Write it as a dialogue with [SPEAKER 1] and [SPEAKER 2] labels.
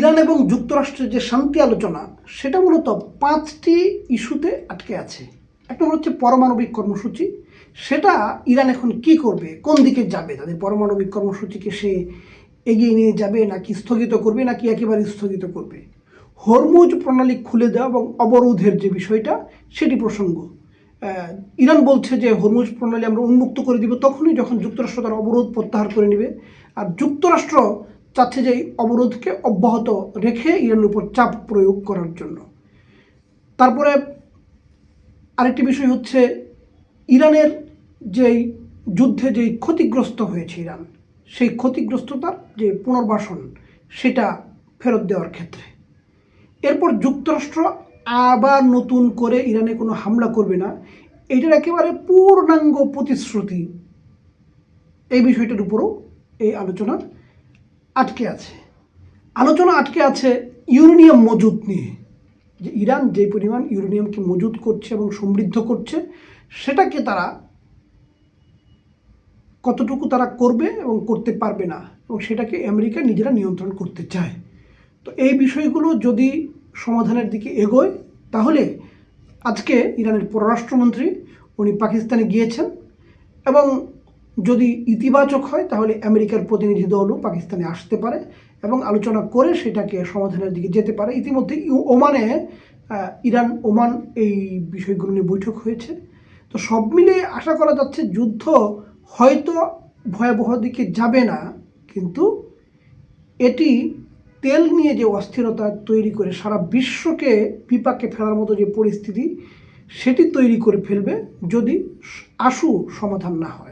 [SPEAKER 1] Iran এবং যুক্তরাষ্ট্রের যে শান্তি আলোচনা সেটা মূলত 5টি ইস্যুতে আটকে আছে। এক নম্বর হচ্ছে পারমাণবিক কর্মসূচি। সেটা ইরান এখন কি করবে, কোন দিকে যাবে, তাদের পারমাণবিক কর্মসূচিকে সে এগিয়ে নিয়ে যাবে নাকি স্থগিত করবে নাকি একেবারে স্থগিত করবে। হরমুজ প্রণালী খুলে দেওয়া এবং অবরোধের যে বিষয়টা সেটি প্রসঙ্গ। ইরান বলছে যে হরমুজ প্রণালী আমরা উন্মুক্ত করে দিব তখনই যখন যুক্তরাষ্ট্র তার অবরোধ প্রত্যাহার করে নেবে। আর যুক্তরাষ্ট্র চাচ্ছে যে এই অবরোধকে অব্যাহত রেখে ইরানের উপর চাপ প্রয়োগ করার জন্য। তারপরে আরেকটি বিষয় হচ্ছে ইরানের যেই যুদ্ধে যেই ক্ষতিগ্রস্ত হয়েছে ইরান, সেই ক্ষতিগ্রস্ততার যে পুনর্বাসন সেটা ফেরত দেওয়ার ক্ষেত্রে। এরপর যুক্তরাষ্ট্র আবার নতুন করে ইরানে কোনো হামলা করবে না, এটার একেবারে পূর্ণাঙ্গ প্রতিশ্রুতি। এই বিষয়টার উপরও এই আলোচনা আটকে আছে। আলোচনা আটকে আছে ইউরেনিয়াম মজুত নিয়ে, যে ইরান যে পরিমাণ ইউরেনিয়ামকে মজুত করছে এবং সমৃদ্ধ করছে সেটাকে তারা কতটুকু তারা করবে এবং করতে পারবে না, এবং সেটাকে আমেরিকা নিজেরা নিয়ন্ত্রণ করতে চায়। তো এই বিষয়গুলো যদি সমাধানের দিকে এগোয় তাহলে আজকে ইরানের পররাষ্ট্রমন্ত্রী উনি পাকিস্তানে গিয়েছেন, এবং যদি ইতিবাচক হয় তাহলে আমেরিকার প্রতিনিধি দলও পাকিস্তানে আসতে পারে এবং আলোচনা করে সেটাকে সমাধানের দিকে যেতে পারে। ইতিমধ্যে ওমানে ইরান ওমান এই বিষয়গুলো নিয়ে বৈঠক হয়েছে। তো সব মিলে আশা করা যাচ্ছে যুদ্ধ হয়তো ভয়াবহ দিকে যাবে না, কিন্তু এটি তেল নিয়ে যে অস্থিরতা তৈরি করে সারা বিশ্বকে বিপাকে ফেলার মতো যে পরিস্থিতি সেটি তৈরি করে ফেলবে যদি আশু সমাধান না হয়।